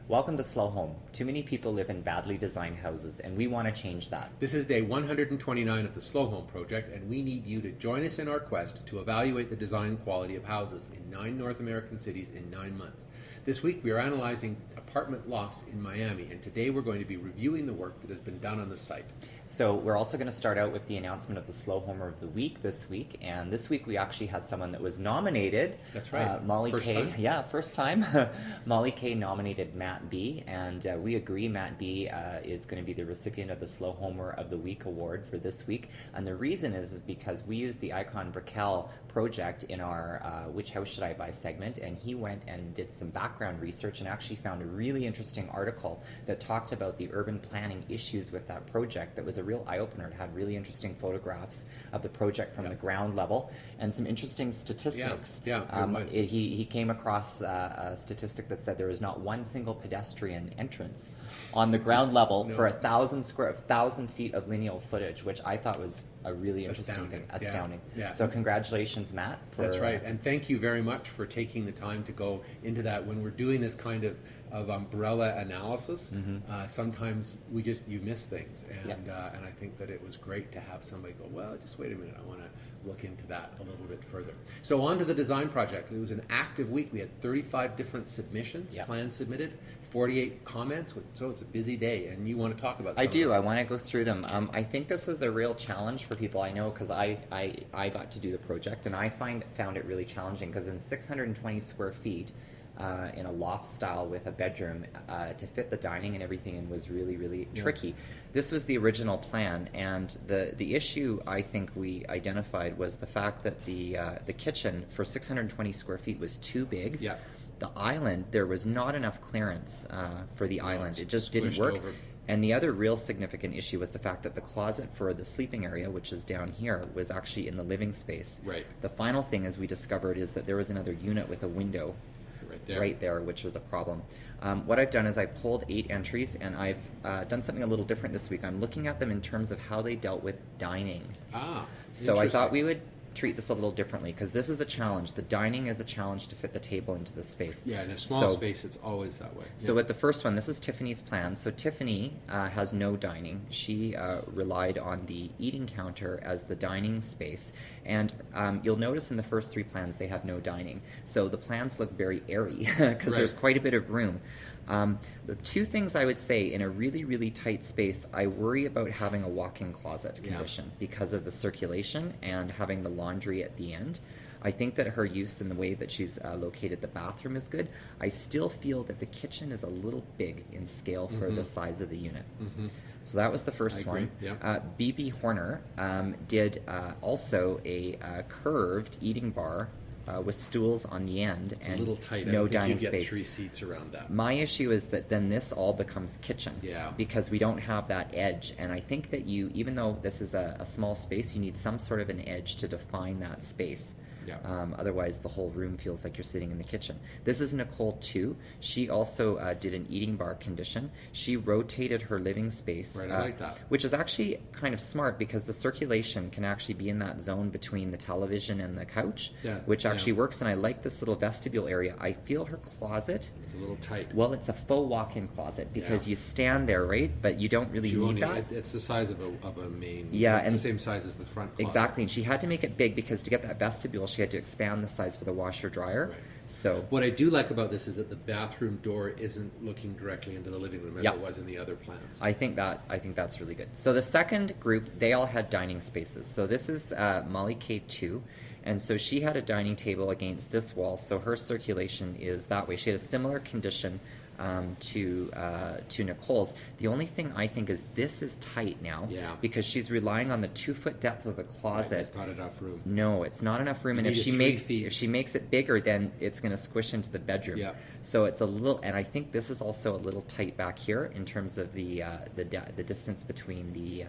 Welcome to Slow Home. Too many people live in badly designed houses, and we want to change that. This is day 129 of the Slow Home Project, and we need you to join us in our quest to evaluate the design quality of houses in 9 North American cities in 9 months. This week we are analyzing apartment lofts in Miami, and today we're going to be reviewing the work that has been done on the site. So we're also going to start out with the announcement of the Slow Homer of the Week this week, and this week we actually had someone that was nominated. That's right. Molly First K. time. Yeah, first time. Molly K nominated Matt B, and we agree Matt B is going to be the recipient of the Slow Homer of the Week award for this week. And the reason is because we used the Icon Brickell project in our Which House Should I Buy segment, and he went and did some background research and actually found a really interesting article that talked about the urban planning issues with that project. That was a real eye-opener. It had really interesting photographs of the project from the ground level and some interesting statistics. He came across a statistic that said there was not one single pedestrian entrance on the ground level for 1,000 feet of lineal footage, which I thought was a really interesting thing. Astounding. Yeah. So congratulations, Matt. That's right. And thank you very much for taking the time to go into that. When we're doing this kind of umbrella analysis, sometimes you miss things. And I think that it was great to have somebody go, well, just wait a minute, I want to look into that a little bit further. So on to the design project. It was an active week. We had 35 different submissions, plans submitted, 48 comments, so it's a busy day, and you want to talk about some I do. I want to go through them. I think this was a real challenge for people. I know because I got to do the project, and I found it really challenging because in 620 square feet, in a loft style with a bedroom, to fit the dining and everything in was really, really tricky. This was the original plan, and the issue I think we identified was the fact that the kitchen for 620 square feet was too big. Yeah. The island, there was not enough clearance for the island. It just didn't work. Over. And the other real significant issue was the fact that the closet for the sleeping area, which is down here, was actually in the living space. Right. The final thing, as we discovered, is that there was another unit with a window right there, which was a problem. What I've done is I pulled 8 entries, and I've done something a little different this week. I'm looking at them in terms of how they dealt with dining. So I thought we would treat this a little differently because this is a challenge. The dining is a challenge to fit the table into the space. Yeah, in a small space, it's always that way. So with the first one, this is Tiffanys Plan. So Tiffany has no dining. She relied on the eating counter as the dining space. And you'll notice in the first 3 plans, they have no dining. So the plans look very airy because there's quite a bit of room. The 2 things I would say, in a really, really tight space, I worry about having a walk-in closet condition because of the circulation and having the laundry at the end. I think that her use in the way that she's located the bathroom is good. I still feel that the kitchen is a little big in scale for the size of the unit. So that was the first one. BB Horner did also a curved eating bar with stools on the end and a little tight. No dining you get space. 3 seats around that. My issue is that then this all becomes kitchen because we don't have that edge. And I think that even though this is a small space, you need some sort of an edge to define that space. Otherwise, the whole room feels like you're sitting in the kitchen. This is Nicole too. She also did an eating bar condition. She rotated her living space, I like that. which is actually kind of smart because the circulation can actually be in that zone between the television and the couch, which actually works. And I like this little vestibule area. I feel her closet. It's a little tight. Well, it's a faux walk-in closet because you stand there, right? But you don't really need that. It's the size of a main. Yeah, it's the same size as the front closet. Exactly, and she had to make it big because to get that vestibule, she had to expand the size for the washer dryer. So what I do like about this is that the bathroom door isn't looking directly into the living room as it was in the other plans. I think that's really good. So the second group, they all had dining spaces. So this is Molly K2, and so she had a dining table against this wall. So her circulation is that way. She had a similar condition to Nicole's. The only thing I think is this is tight now because she's relying on the 2-foot depth of the closet. It's not enough room. No, it's not enough room, and if she makes it bigger, then it's going to squish into the bedroom. So it's a little, and I think this is also a little tight back here in terms of the distance between the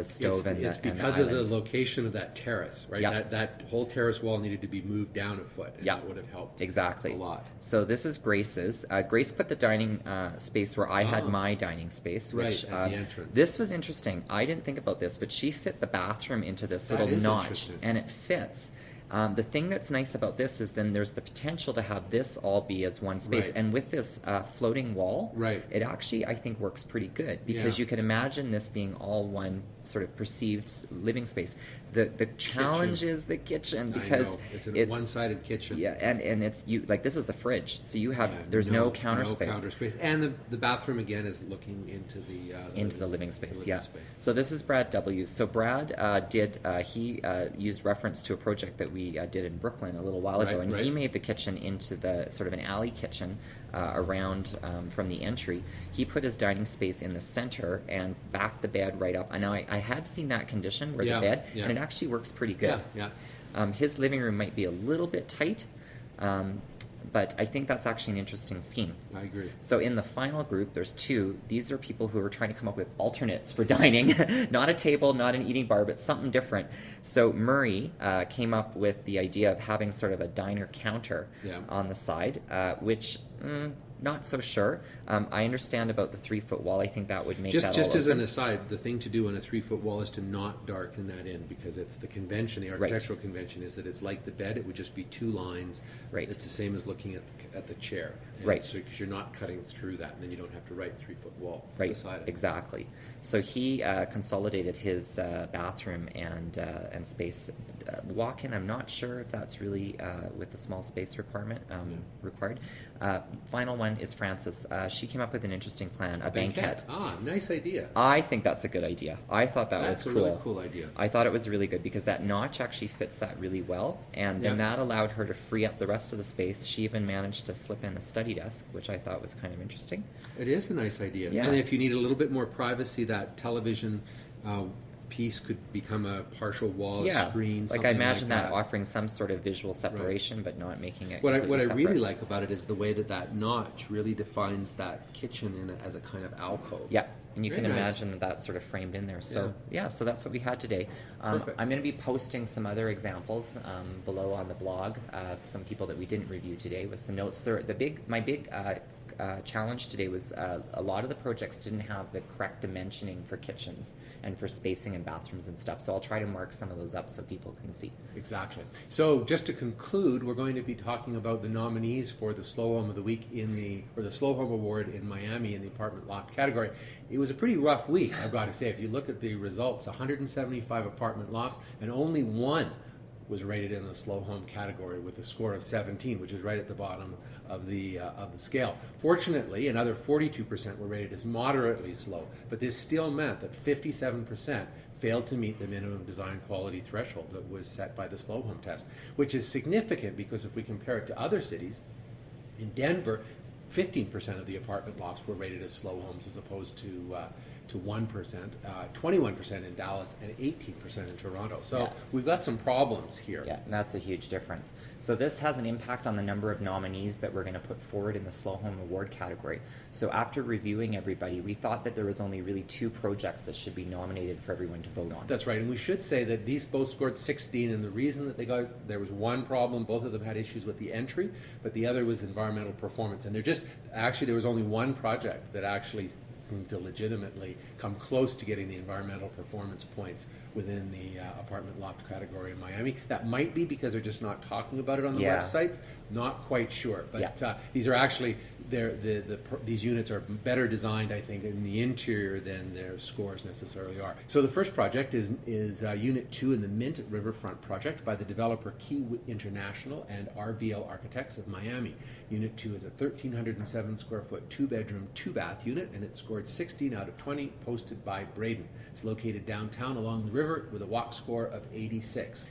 stove and the It's because of the location of that terrace, right? That whole terrace wall needed to be moved down a foot, and that would have helped a lot. So this is Grace's. Grace put the dining space where I had my dining space, which at the entrance. This was interesting. I didn't think about this, but she fit the bathroom into this little notch, and it fits. The thing that's nice about this is then there's the potential to have this all be as one space. Right. And with this floating wall, Right. it actually, I think, works pretty good because Yeah. you can imagine this being all one sort of perceived living space. The challenge is the kitchen because I know. It's a one-sided kitchen. Yeah, and it's like this is the fridge, so you have there's no counter space. No counter space, and the bathroom again is looking into the Living space. the living Yeah. space. So this is Brad W. So Brad he used reference to a project that we did in Brooklyn a little while ago, and he made the kitchen into the sort of an alley kitchen around from the entry. He put his dining space in the center and backed the bed right up. And now I have seen that condition where the bed, and it actually works pretty good. His living room might be a little bit tight, but I think that's actually an interesting scheme. I agree. So in the final group, there's two. These are people who are trying to come up with alternates for dining. Not a table, not an eating bar, but something different. So Murray came up with the idea of having sort of a diner counter on the side, which not so sure. I understand about the 3-foot wall. I think that would make that all just as open. an aside, the thing to do on a 3-foot wall is to not darken that in, because it's the convention, the architectural convention is that it's like the bed. It would just be 2 lines. Right. It's the same as looking at the chair. And Right. So because you're not cutting through that, and then you don't have to write 3-foot wall Right, beside it. exactly. So he consolidated his bathroom and space. Walk-in, I'm not sure if that's really with the small space requirement required. Final one is Frances. She came up with an interesting plan, a banquette. Ah, nice idea. I think that's a good idea. I thought That's was a cool. really cool idea. I thought it was really good because that notch actually fits that really well, and then that allowed her to free up the rest of the space. She even managed to slip in a study desk, which I thought was kind of interesting. It is a nice idea. Yeah. And if you need a little bit more privacy, that television piece could become a partial wall screen. Like I imagine that offering some sort of visual separation, but not making it. What I completely really separate. like about it is the way that notch really defines that kitchen as a kind of alcove. Yeah, and you Very can nice. imagine that that's sort of framed in there. So so that's what we had today. Perfect. I'm going to be posting some other examples below on the blog of some people that we didn't review today with some notes. My big challenge today was a lot of the projects didn't have the correct dimensioning for kitchens and for spacing and bathrooms and stuff. So I'll try to mark some of those up so people can see. Exactly. So just to conclude, we're going to be talking about the nominees for the Slow Home of the Week or the Slow Home Award in Miami in the apartment loft category. It was a pretty rough week, I've got to say. If you look at the results, 175 apartment lofts, and only one was rated in the slow home category with a score of 17, which is right at the bottom of the scale. Fortunately, another 42% were rated as moderately slow, but this still meant that 57% failed to meet the minimum design quality threshold that was set by the slow home test, which is significant because if we compare it to other cities, in Denver, 15% of the apartment lofts were rated as slow homes as opposed to 1%, 21% in Dallas, and 18% in Toronto. So we've got some problems here. Yeah, and that's a huge difference. So this has an impact on the number of nominees that we're going to put forward in the Slow Home Award category. So after reviewing everybody, we thought that there was only really 2 projects that should be nominated for everyone to vote on. That's right, and we should say that these both scored 16, and the reason that there was one problem, both of them had issues with the entry, but the other was environmental performance. And there was only one project that actually seemed to legitimately come close to getting the environmental performance points within the apartment loft category in Miami. That might be because they're just not talking about it on the websites. Not quite sure, but these are actually these units are better designed, I think, in the interior than their scores necessarily are. So the first project is Unit 2 in the Mint Riverfront project by the developer Key International and RVL Architects of Miami. Unit 2 is a 1,307 square foot 2-bedroom, 2-bath unit, and it scored 16 out of 20, posted by Braden. It's located downtown along the river with a walk score of 86.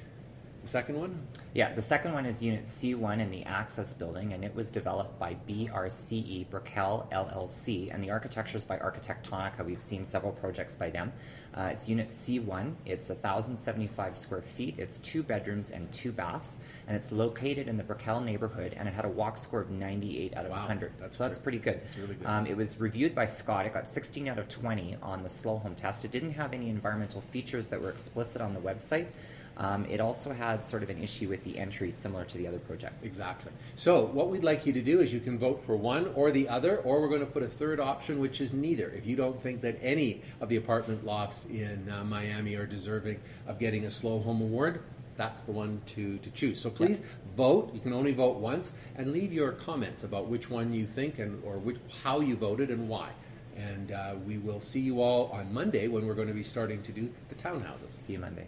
The second one? Yeah, the second one is Unit C1 in the Access Building, and it was developed by BRCE Brickell LLC, and the architecture is by Architectonica. We've seen several projects by them. It's Unit C1. It's 1,075 square feet. It's 2 bedrooms and 2 baths, and it's located in the Brickell neighborhood, and it had a walk score of 98 out of 100. That's pretty good. That's really good. It was reviewed by Scott. It got 16 out of 20 on the slow home test. It didn't have any environmental features that were explicit on the website. It also had sort of an issue with the entry similar to the other project. Exactly. So what we'd like you to do is you can vote for one or the other, or we're going to put a third option, which is neither. If you don't think that any of the apartment lofts in Miami are deserving of getting a Slow Home Award, that's the one to choose. So please vote. You can only vote once, and leave your comments about which one you think or how you voted and why. And we will see you all on Monday when we're going to be starting to do the townhouses. See you Monday.